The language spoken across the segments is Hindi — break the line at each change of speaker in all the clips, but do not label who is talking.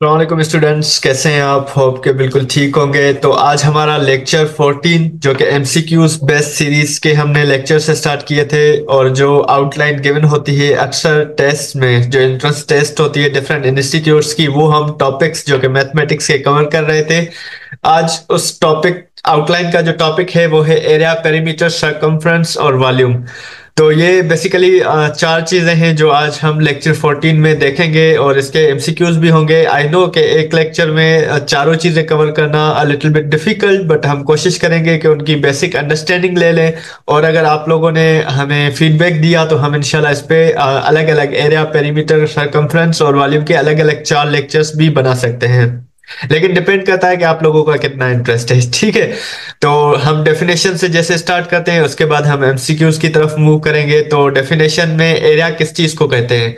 वालेकुम स्टूडेंट्स, कैसे हैं आप? होप के बिल्कुल ठीक होंगे। तो आज हमारा लेक्चर 14 जो कि एमसीक्यूज बेस्ड सीरीज के हमने लेक्चर से स्टार्ट किए थे, और जो आउटलाइन गिवन होती है अक्सर टेस्ट में, जो एंट्रेंस टेस्ट होती है डिफरेंट इंस्टीट्यूट्स की, वो हम टॉपिक्स जो कि मैथमेटिक्स के कवर कर रहे थे। आज उस टॉपिक आउटलाइन का जो टॉपिक है वो है एरिया, पेरीमीटर, सर्कम्फ्रेंस और वॉल्यूम। तो ये बेसिकली चार चीजें हैं जो आज हम लेक्चर 14 में देखेंगे, और इसके एमसीक्यूज भी होंगे। आई नो कि एक लेक्चर में चारों चीजें कवर करना a little bit difficult, but हम कोशिश करेंगे कि उनकी बेसिक अंडरस्टैंडिंग ले लें। और अगर आप लोगों ने हमें फीडबैक दिया तो हम इंशाल्लाह इस पे अलग अलग एरिया, पेरीमीटर, सर्कम्फ्रेंस और वॉल्यूम के अलग अलग चार लेक्चर्स भी बना सकते हैं। लेकिन डिपेंड करता है कि आप लोगों का कितना इंटरेस्ट है। ठीक है, तो हम डेफिनेशन से जैसे स्टार्ट करते हैं, उसके बाद हम एमसीक्यूज की तरफ मूव करेंगे। तो डेफिनेशन में एरिया किस चीज को कहते हैं?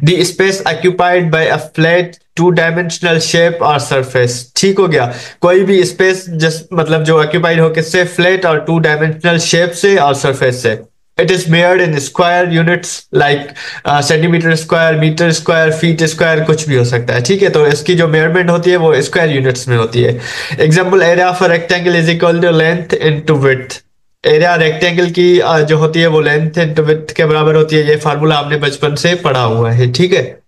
The space occupied by a flat two dimensional shape और सरफेस। ठीक हो गया। कोई भी स्पेस जस्ट मतलब जो ऑक्यूपाइड हो किससे? फ्लैट और टू डायमेंशनल शेप से और सरफेस से। It is measured in square units like centimetre square, metre square, feet square, कुछ भी हो सकता है। ठीक है, तो इसकी जो मेयरमेंट होती है वो स्क्वायर यूनिट्स में होती है। Example, area of rectangle is equal to length into width. Area rectangle की जो होती है वो लेंथ इनटू विड्थ के बराबर होती है। ये फार्मूला आपने बचपन से पढ़ा हुआ है। ठीक है,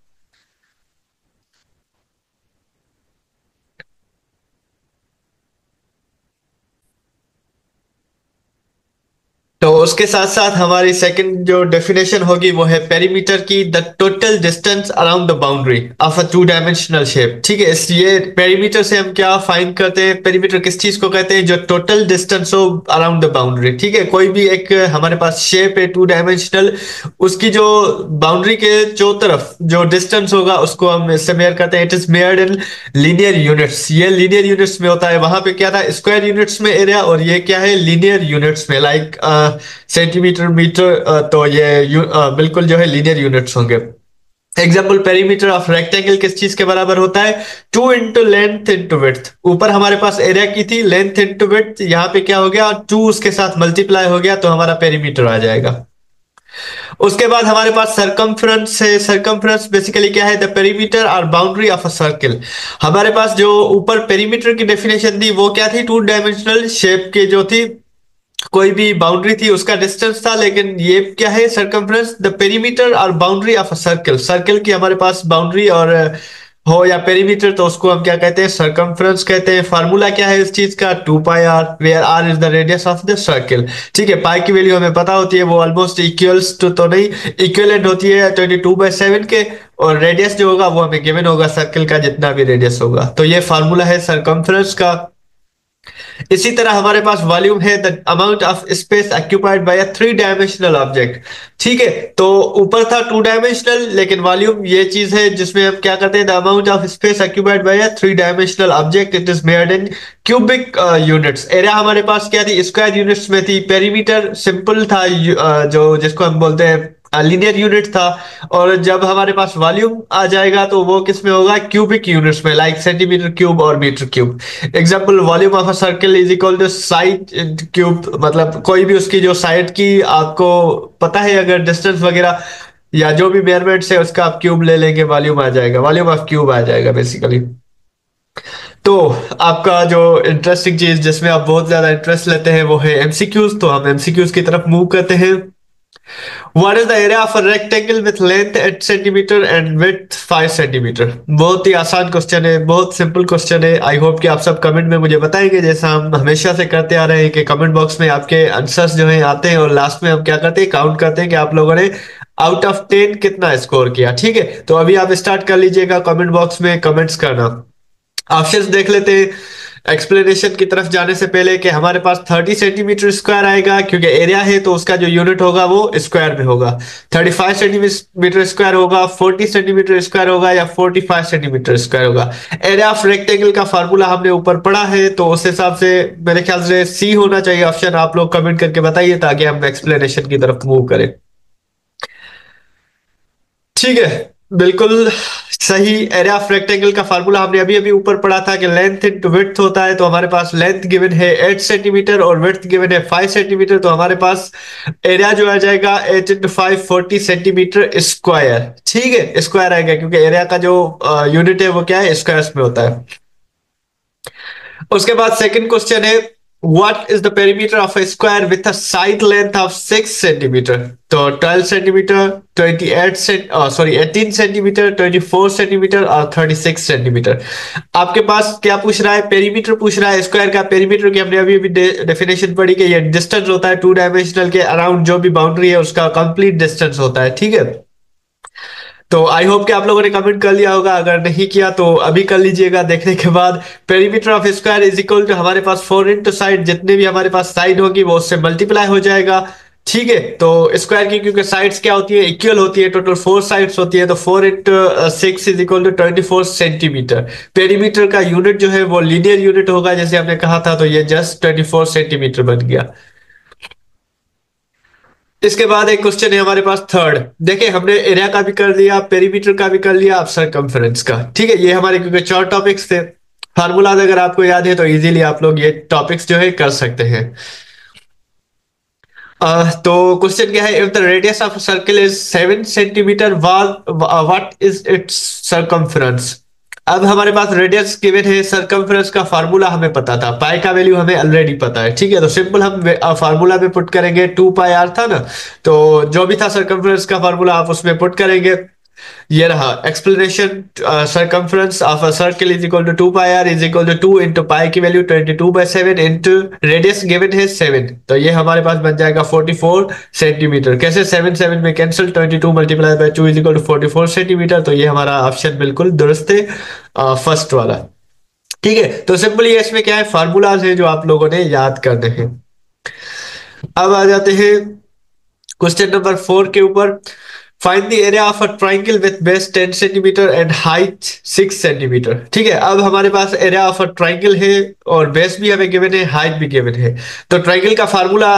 तो उसके साथ साथ हमारी सेकंड जो डेफिनेशन होगी वो है पेरीमीटर की, the total distance around the boundary of a two dimensional shape. ठीक है, इसलिए पेरीमीटर से हम क्या फाइंड करते हैं? पेरीमीटर किस चीज को कहते हैं? जो टोटल डिस्टेंस हो अराउंड द बाउंड्री। ठीक है, कोई भी एक हमारे पास शेप है टू डायमेंशनल, उसकी जो बाउंड्री के चो तरफ जो डिस्टेंस होगा उसको हम इससे मेयर करते हैं। It is measured in linear units. ये लीनियर यूनिट्स में होता है। वहां पे क्या था? स्क्वायर यूनिट्स में एरिया, और ये क्या है? लीनियर यूनिट्स में, लाइक सेंटीमीटर, मीटर। तो ये बिल्कुल जो है लीनियर यूनिट्स होंगे। एग्जाम्पल, पेरीमीटर ऑफ रेक्टेंगल किस चीज के बराबर होता है? Two into length into width. ऊपर हमारे पास एरिया की थी लेंथ इंटू विड्थ, यहाँ पे क्या हो गया? टू उसके साथ मल्टीप्लाई हो गया, तो हमारा पेरीमीटर आ जाएगा। उसके बाद हमारे पास सरकमफ्रेंस है। सरकमफ्रेंस बेसिकली क्या है? द पेरीमीटर और बाउंड्री ऑफ अ सर्किल। हमारे पास जो ऊपर पेरीमीटर की डेफिनेशन थी वो क्या थी? टू डायमेंशनल शेप के जो थी, कोई भी बाउंड्री थी उसका डिस्टेंस था। लेकिन ये क्या है? सरकमफ्रेंस, द पेरीमीटर और boundary of a circle. Circle की हमारे पास बाउंड्री और हो या पेरीमीटर, तो उसको हम क्या कहते हैं? सरकमफ्रेंस कहते हैं। फार्मूला क्या है इस चीज का? 2 pi r, where r is the radius of the circle. ठीक है, पाई की वैल्यू हमें पता होती है, वो ऑलमोस्ट इक्वल्स टू तो नहीं, इक्वलेंट होती है 22/7 के। और रेडियस जो होगा वो हमें गिवन होगा सर्कल का, जितना भी रेडियस होगा। तो ये फार्मूला है सरकमफ्रेंस का। इसी तरह हमारे पास वॉल्यूम है, the amount of space occupied by a three dimensional object. ठीक है, तो ऊपर था टू डायमेंशनल, लेकिन वॉल्यूम ये चीज है जिसमें हम क्या करते हैं? The amount of space occupied by a three dimensional object, it is measured in cubic units. Area हमारे पास क्या थी? स्क्वायर यूनिट्स में थी। पेरीमीटर सिंपल था, जो जिसको हम बोलते हैं लीनियर यूनिट था। और जब हमारे पास वॉल्यूम आ जाएगा तो वो किस में होगा? क्यूबिक यूनिट्स में, लाइक सेंटीमीटर क्यूब और metre cube. Example, volume of a circle is equal to side cube. मतलब कोई भी उसकी जो साइड की आपको पता है, अगर डिस्टेंस वगैरह या जो भी मेजरमेंट्स है उसका आप क्यूब ले लेंगे, वॉल्यूम आ जाएगा, वॉल्यूम ऑफ क्यूब आ जाएगा बेसिकली। तो आपका जो इंटरेस्टिंग चीज जिसमें आप बहुत ज्यादा इंटरेस्ट लेते हैं वो है एमसीक्यूज। तो हम एमसीक्यूज की तरफ मूव करते हैं। What is the area of a rectangle with length 8 centimetre and width 5 centimetre? बहुत ही आसान क्वेश्चन है, बहुत सिंपल क्वेश्चन है। आई होप कि आप सब कमेंट में मुझे बताएंगे, जैसा हम हमेशा से करते आ रहे हैं कि कमेंट बॉक्स में आपके आंसर्स जो हैं आते हैं, और लास्ट में हम क्या करते हैं? काउंट करते हैं कि आप लोगों ने आउट ऑफ 10 कितना स्कोर किया। ठीक है, तो अभी आप स्टार्ट कर लीजिएगा कमेंट बॉक्स में कमेंट्स करना। ऑप्शंस देख लेते हैं एक्सप्लेनेशन की तरफ जाने से पहले, कि हमारे पास 30 सेंटीमीटर स्क्वायर आएगा, क्योंकि एरिया है तो उसका जो यूनिट होगा वो स्क्वायर में होगा। 35 सेंटीमीटर स्क्वायर होगा, 40 सेंटीमीटर स्क्वायर होगा, या 45 सेंटीमीटर स्क्वायर होगा। एरिया ऑफ रेक्टेंगल का फार्मूला हमने ऊपर पढ़ा है, तो उस हिसाब से मेरे ख्याल से सी होना चाहिए ऑप्शन। आप लोग कमेंट करके बताइए ताकि हम एक्सप्लेनेशन की तरफ मूव करें। ठीक है, बिल्कुल सही। एरिया ऑफ रेक्टेंगल का फार्मूला हमने अभी अभी ऊपर पढ़ा था कि लेंथ इंटू विड्थ होता है। तो हमारे पास लेंथ गिवन है 8 सेंटीमीटर और विड्थ गिवन है 5 सेंटीमीटर। तो हमारे पास एरिया जो आ जाएगा 8 इंटू 5 40 सेंटीमीटर स्क्वायर। ठीक है, स्क्वायर आएगा क्योंकि एरिया का जो यूनिट है वो क्या है, स्क्वायर्स में होता है। उसके बाद सेकंड क्वेश्चन है, what is the perimeter of A square with a side length of 6 centimetre. तो 12 सेंटीमीटर, 18 सेंटीमीटर, 24 सेंटीमीटर और 36 सेंटीमीटर। आपके पास क्या पूछ रहा है, पेरीमीटर पूछ रहा है स्क्वायर का। पेरीमीटर की हमने अभी अभी डेफिनेशन पढ़ी कि ये डिस्टेंस होता है टू डायमेंशनल के अराउंड जो भी बाउंड्री है उसका कंप्लीट डिस्टेंस होता है। ठीक है, तो आई होप कि आप लोगों ने कमेंट कर लिया होगा, अगर नहीं किया तो अभी कर लीजिएगा देखने के बाद। Perimeter of square is equal to हमारे पास 4 इंटू साइड, जितने भी हमारे पास साइड होगी वो उससे मल्टीप्लाई हो जाएगा। ठीक है, तो स्क्वायर की क्योंकि साइड्स क्या होती है, इक्वल होती है, टोटल 4 साइड्स होती है, तो 4 into 6 is equal to 24 centimetre. Perimeter का यूनिट जो है वो लीनियर यूनिट होगा जैसे हमने कहा था, तो ये जस्ट 24 सेंटीमीटर बन गया। इसके बाद एक क्वेश्चन है हमारे पास थर्ड। देखिए हमने एरिया का भी कर लिया, पेरीमीटर का भी कर लिया, अब सरकमफेरेंस का। ठीक है, ये हमारे क्योंकि 4 टॉपिक्स थे। फार्मूला अगर आपको याद है तो इजीली आप लोग ये टॉपिक्स जो है कर सकते हैं। तो क्वेश्चन क्या है, if the radius of circle is 7 centimetre, what is it's circumference. अब हमारे पास रेडियस गिवन है, सरकमफेरेंस का फार्मूला हमें पता था, पाई का वैल्यू हमें ऑलरेडी पता है। ठीक है, तो सिंपल हम फार्मूला में पुट करेंगे, 2 पाई आर था ना, तो जो भी था सरकमफेरेंस का फार्मूला आप उसमें पुट करेंगे। ये रहा explanation, circumference of a circle is equal to 2 pi r is equal to 2 into pi की वैल्यू 22/7 इंटू रेडियस गिवन है 7। तो ये हमारे पास बन जाएगा 44 सेंटीमीटर। कैसे, 7 7 में cancel, 22 multiply by 2 is equal to 44 centimetre. तो ये हमारा ऑप्शन बिल्कुल दुरुस्त है, फर्स्ट वाला। ठीक है, तो सिंपली इसमें क्या है, फार्मूलाज है जो आप लोगों ने याद करने हैं। अब आ जाते हैं क्वेश्चन नंबर 4 के ऊपर। Find the area of a triangle with base 10 centimetre and height 6 centimetre. ठीक है, अब हमारे पास एरिया ऑफ अ ट्राइंगल है और बेस भी हमें गिवन है, हाइट भी गिवन है। तो ट्राइंगल का फार्मूला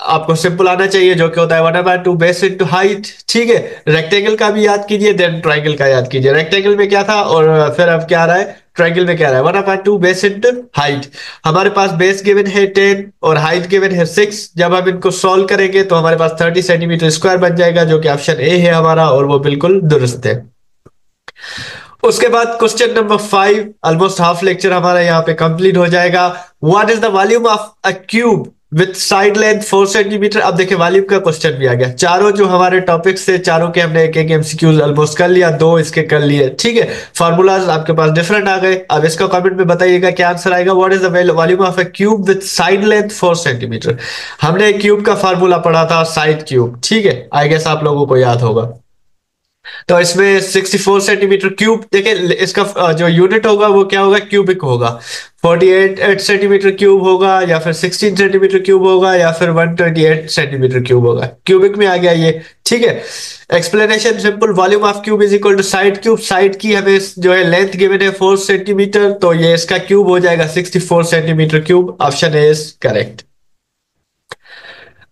आपको सिंपल आना चाहिए जो कि होता है 1/2 बेस इंटू हाइट। ठीक है, रेक्टेंगल का भी याद कीजिए, देन ट्राइंगल का याद कीजिए। रेक्टेंगल में क्या था और फिर अब क्या आ रहा है, ट्राइंगल में क्या आ रहा है, 1/2 बेस इंटू हाइट। हमारे पास बेस गिवन है 10 और हाइट गिवन है 6। जब हम इनको सॉल्व करेंगे तो हमारे पास 30 सेंटीमीटर स्क्वायर बन जाएगा, जो कि ऑप्शन ए है हमारा, और वो बिल्कुल दुरुस्त है। उसके बाद question number 5, almost half lecture हमारा यहाँ पे कंप्लीट हो जाएगा। What is the volume of a cube with side length 4 centimetre. अब देखिए वॉल्यूम का क्वेश्चन भी आ गया। चारों जो हमारे टॉपिक्स थे, चारों के हमने एक एक एमसीक्यूज ऑलमोस्ट कर लिया, 2 इसके कर लिए। ठीक है, फार्मूलाज आपके पास डिफरेंट आ गए। अब इसका कमेंट में बताइएगा क्या आंसर आएगा। What is the volume of a cube with side length 4 centimetre. हमने क्यूब का फार्मूला पढ़ा था, साइड क्यूब। ठीक है, आई गेस आप लोगों को याद होगा। तो इसमें 64 सेंटीमीटर क्यूब, देखिए इसका जो यूनिट होगा वो क्या होगा, क्यूबिक होगा। 48 सेंटीमीटर क्यूब होगा, या फिर 16 सेंटीमीटर क्यूब होगा, या फिर 128 सेंटीमीटर क्यूब होगा। क्यूबिक में आ गया ये। ठीक है, explanation simple, volume of cube is equal to side cube. Side की हमें जो है लेंथ गिवन है 4 सेंटीमीटर, तो ये इसका क्यूब हो जाएगा 64 centimetre cube. Option A is correct.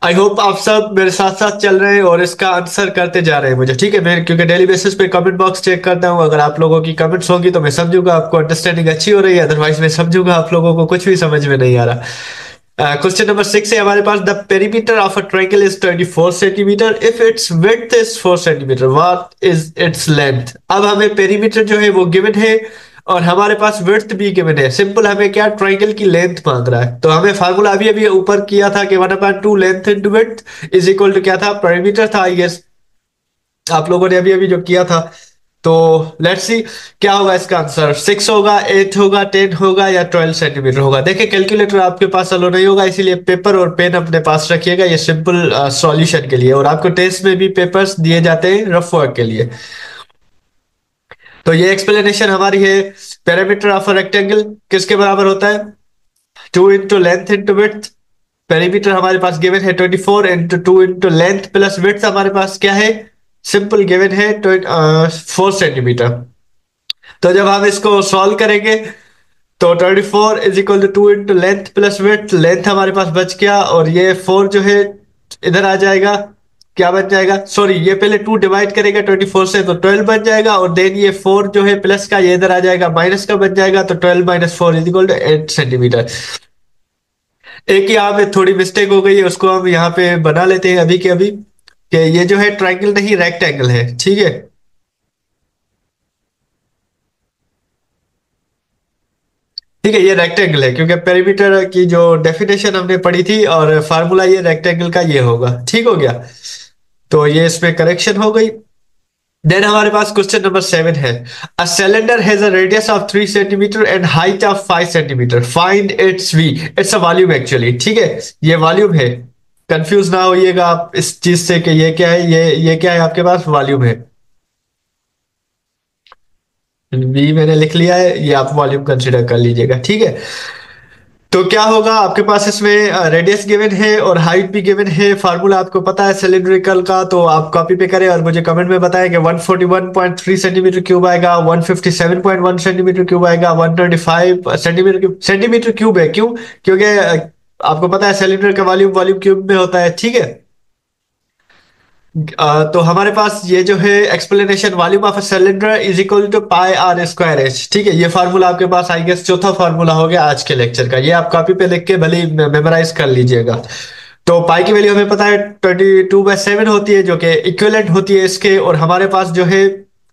I hope आप सब मेरे साथ साथ चल रहे हैं और इसका आंसर करते जा रहे हैं मुझे। ठीक है, मैं क्योंकि डेली बेसिस पे कमेंट बॉक्स चेक करता हूं, अगर आप लोगों की कमेंट्स होंगी तो मैं समझूंगा आपको अंडरस्टैंडिंग अच्छी हो रही है, अदरवाइज मैं समझूंगा आप लोगों को कुछ भी समझ में नहीं आ रहा। क्वेश्चन नंबर 6 है हमारे पास, the perimeter of a triangle is 24 centimetre if its width is 4 centimetre, what is its length. अब हमें पेरीमीटर जो है वो गिवन है और हमारे पास विड्थ भी गिवन है। सिंपल हमें क्या, ट्रायंगल की लेंथ मांग रहा है, तो हमें फार्मूला अभी अभी ऊपर किया था कि 1/2 length into width is equal to क्या था, पेरीमीटर था। आई गेस आप लोगों ने अभी अभी जो किया था। तो लेट्स सी क्या होगा इसका आंसर, 6 होगा, 8 होगा, 10 होगा या 12 सेंटीमीटर होगा। देखिए कैलकुलेटर आपके पास अलो नहीं होगा, इसीलिए पेपर और पेन अपने पास रखिएगा, ये सिंपल सॉल्यूशन के लिए। और आपको टेस्ट में भी पेपर्स दिए जाते हैं रफ वर्क के लिए। तो ये एक्सप्लेनेशन हमारी है, पेरीमीटर ऑफ अ रेक्टेंगल किसके बराबर होता है, 2 into length into width. Perimeter हमारे पास गिवन है 24 into 2 into length plus width हमारे पास क्या है, सिंपल गिवन है 4 सेंटीमीटर। तो जब हम इसको सॉल्व करेंगे तो 24 is equal to 2 into length plus width, length हमारे पास बच गया और ये 4 जो है इधर आ जाएगा। क्या बन जाएगा, सॉरी ये पहले 2 डिवाइड करेगा 24 से तो 12 बन जाएगा, और देन ये 4 जो है प्लस का ये इधर आ जाएगा माइनस का बन जाएगा, तो 12 minus 4 is equal to 8 centimetre. एक यहाँ पे थोड़ी मिस्टेक हो गई है, उसको हम यहाँ पे बना लेते हैं अभी के अभी, कि ये जो है ट्राइंगल नहीं रेक्टेंगल है, ठीक है। ठीक है, ये रेक्टेंगल है क्योंकि पेरीमीटर की जो डेफिनेशन हमने पढ़ी थी और फार्मूला ये रेक्टेंगल का ये होगा, ठीक हो गया। तो ये इसमें करेक्शन हो गई। देन हमारे पास क्वेश्चन नंबर 7 है, a cylinder has a radius of 3 centimetre and height of 5 centimetre, find its V. It's a volume actually, ठीक है, ये वॉल्यूम है। कंफ्यूज ना होइएगा आप इस चीज से कि ये क्या है, ये क्या है, आपके पास वॉल्यूम है। वी मैंने लिख लिया है, ये आप वॉल्यूम कंसिडर कर लीजिएगा, ठीक है। तो क्या होगा आपके पास इसमें रेडियस गिवन है और हाइट भी गिवन है, फार्मूला आपको पता है सिलिंड्रिकल का, तो आप कॉपी पे करें और मुझे कमेंट में बताएं कि 141.3 सेंटीमीटर क्यूब आएगा, 157.1 सेंटीमीटर क्यूब आएगा, 125 सेंटीमीटर क्यूब है, क्यों, क्योंकि आपको पता है सिलेंडर का वॉल्यूम वॉल्यूम क्यूब में होता है, ठीक है। तो हमारे पास ये जो है explanation, volume of a cylinder is equal to pi r square h, ठीक है। ये फार्मूला आपके पास आई गेस चौथा फार्मूला हो गया आज के लेक्चर का, ये आप कॉपी पे लिख के भले मेमोराइज कर लीजिएगा। तो पाई की वैल्यू हमें पता है 22/7 होती है, जो कि इक्विवेलेंट होती है इसके, और हमारे पास जो है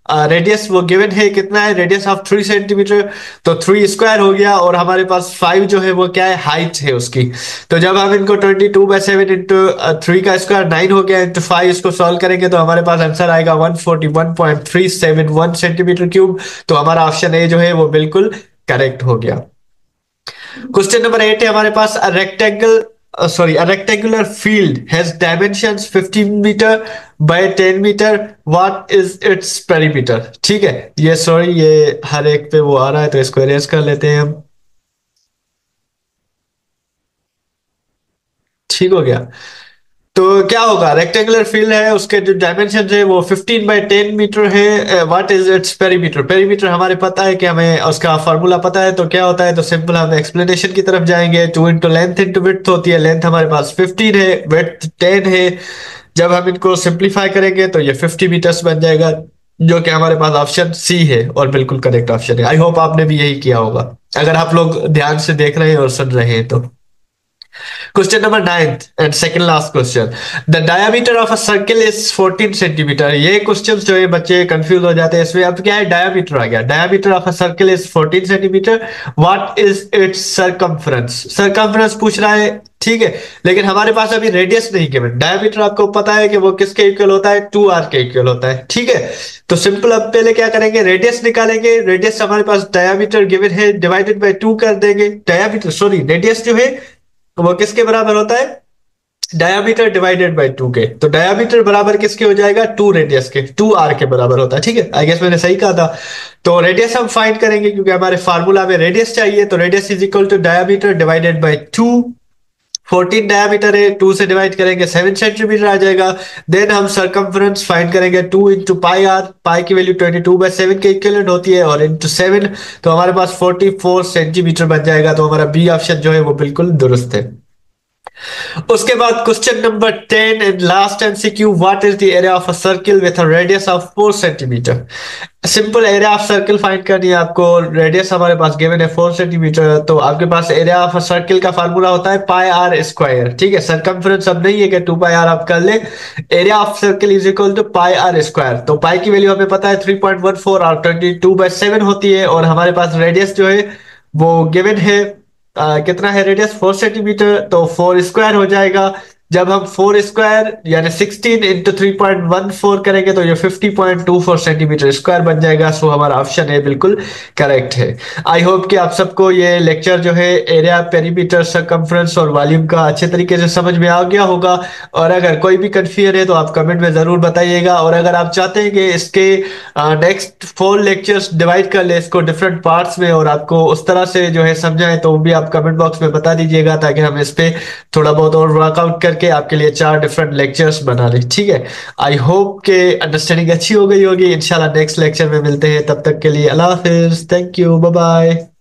रेडियस वो गिवन है, कितना है, रेडियस ऑफ 3 सेंटीमीटर, तो 3 स्क्वायर हो गया, और हमारे पास 5 जो है वो क्या है, हाइट है उसकी। तो जब हम इनको 22/7 इंटू 3 का स्क्वायर 9 हो गया, इंटू 5 इसको सॉल्व करेंगे तो हमारे पास आंसर आएगा 141.371 सेंटीमीटर क्यूब। तो हमारा ऑप्शन ए जो है वो बिल्कुल करेक्ट हो गया। क्वेश्चन नंबर 8 है हमारे पास, a rectangular field has dimensions 15 metre by 10 metre, what is its perimeter. ठीक है, ये सॉरी ये हर एक पे वो आ रहा है तो इसको इरेज कर लेते हैं हम, ठीक हो गया। तो क्या होगा, रेक्टेंगुलर फील्ड है, उसके जो डायमेंशन है वो 15/10 मीटर है, what is its perimeter. Perimeter हमारे पता है कि हमें उसका फॉर्मूला पता है, तो क्या होता है, तो सिंपल हम एक्सप्लेनेशन की तरफ जाएंगे। 2 इंटू लेंथ इंटू विड्थ होती है, लेंथ हमारे पास 15 है, विड्थ 10 है। जब हम इनको सिंप्लीफाई करेंगे तो ये 50 मीटर्स बन जाएगा, जो कि हमारे पास ऑप्शन सी है और बिल्कुल करेक्ट ऑप्शन है। आई होप आपने भी यही किया होगा, अगर आप लोग ध्यान से देख रहे हैं और सुन रहे हैं तो। Question number 9th and second last question, the diameter of a circle is 14 centimetre. ये क्वेश्चन जो है बच्चे कंफ्यूज हो जाते हैं इसमें, अब क्या है, डायमीटर आ गया, diameter of a circle is 14 centimetre, what is it's circumference. Circumference पूछ रहा है, ठीक है, लेकिन हमारे पास अभी रेडियस नहीं गिवन। डायमीटर आपको पता है कि वो किसके इक्वल होता है, 2r के इक्वल होता है, ठीक है। तो सिंपल अब पहले क्या करेंगे, रेडियस निकालेंगे। रेडियस हमारे पास डायमीटर गिवन है, डिवाइडेड बाय 2 कर देंगे। डायमीटर सॉरी रेडियस जो है तो वो किसके बराबर होता है, डायमीटर डिवाइडेड बाय 2 के। तो डायमीटर बराबर किसके हो जाएगा, 2 रेडियस के, 2r के बराबर होता है, ठीक है। आई गेस मैंने सही कहा था। तो रेडियस हम फाइंड करेंगे क्योंकि हमारे फार्मूला में रेडियस चाहिए, तो radius is equal to diameter divided by 2। 14 diameter है, 2 से डिवाइड करेंगे 7 सेंटीमीटर आ जाएगा। देन हम सरकमफ्रेंस फाइंड करेंगे, 2 इंटू पाई आर, पाई की वैल्यू 22/7 के इक्विवेलेंट होती है, और इंटू 7 तो हमारे पास 44 सेंटीमीटर बन जाएगा। तो हमारा बी ऑप्शन जो है वो बिल्कुल दुरुस्त है। उसके बाद question number 10 and last MCQ, what is the area of a circle with a radius of 4 centimetre. Simple area of circle find करनी है आपको, रेडियस हमारे पास गिवन है 4 सेंटीमीटर, तो आपके पास एरिया ऑफ अ सर्किल का फार्मूला होता है पाई आर स्क्वायर, ठीक है। सरकमफ्रेंस अब नहीं है कि 2 पाई आर आप कर ले, area of circle is equal to pi r square. तो पाई की वैल्यू हमें पता है 3.14 और 22/7 होती है, और हमारे पास रेडियस जो है वो गिवन है, कितना है रेडियस, 4 सेंटीमीटर, तो 4 स्क्वायर हो जाएगा। जब हम 4 स्क्वायर यानी 16 इंटू 3.14 करेंगे तो ये 50.24 सेंटीमीटर स्क्वायर बन जाएगा। सो हमारा ऑप्शन है बिल्कुल करेक्ट है। आई होप कि आप सबको ये लेक्चर जो है एरिया, पेरीमीटर, सरकमफ्रेंस और वॉल्यूम का अच्छे तरीके से समझ में आ गया होगा, और अगर कोई भी कंफ्यूजन है तो आप कमेंट में जरूर बताइएगा। और अगर आप चाहते हैं कि इसके नेक्स्ट 4 लेक्चर्स डिवाइड कर ले इसको डिफरेंट पार्ट्स में और आपको उस तरह से जो है समझाएं, तो वो भी आप कमेंट बॉक्स में बता दीजिएगा, ताकि हम इस पे थोड़ा बहुत और वर्कआउट करके आपके लिए 4 डिफरेंट लेक्चर्स बना ले, ठीक है। आई होप के अंडरस्टैंडिंग अच्छी हो गई होगी। इंशाल्लाह नेक्स्ट लेक्चर में मिलते हैं, तब तक के लिए अल्लाह हाफिज, थैंक यू, बाय बाय।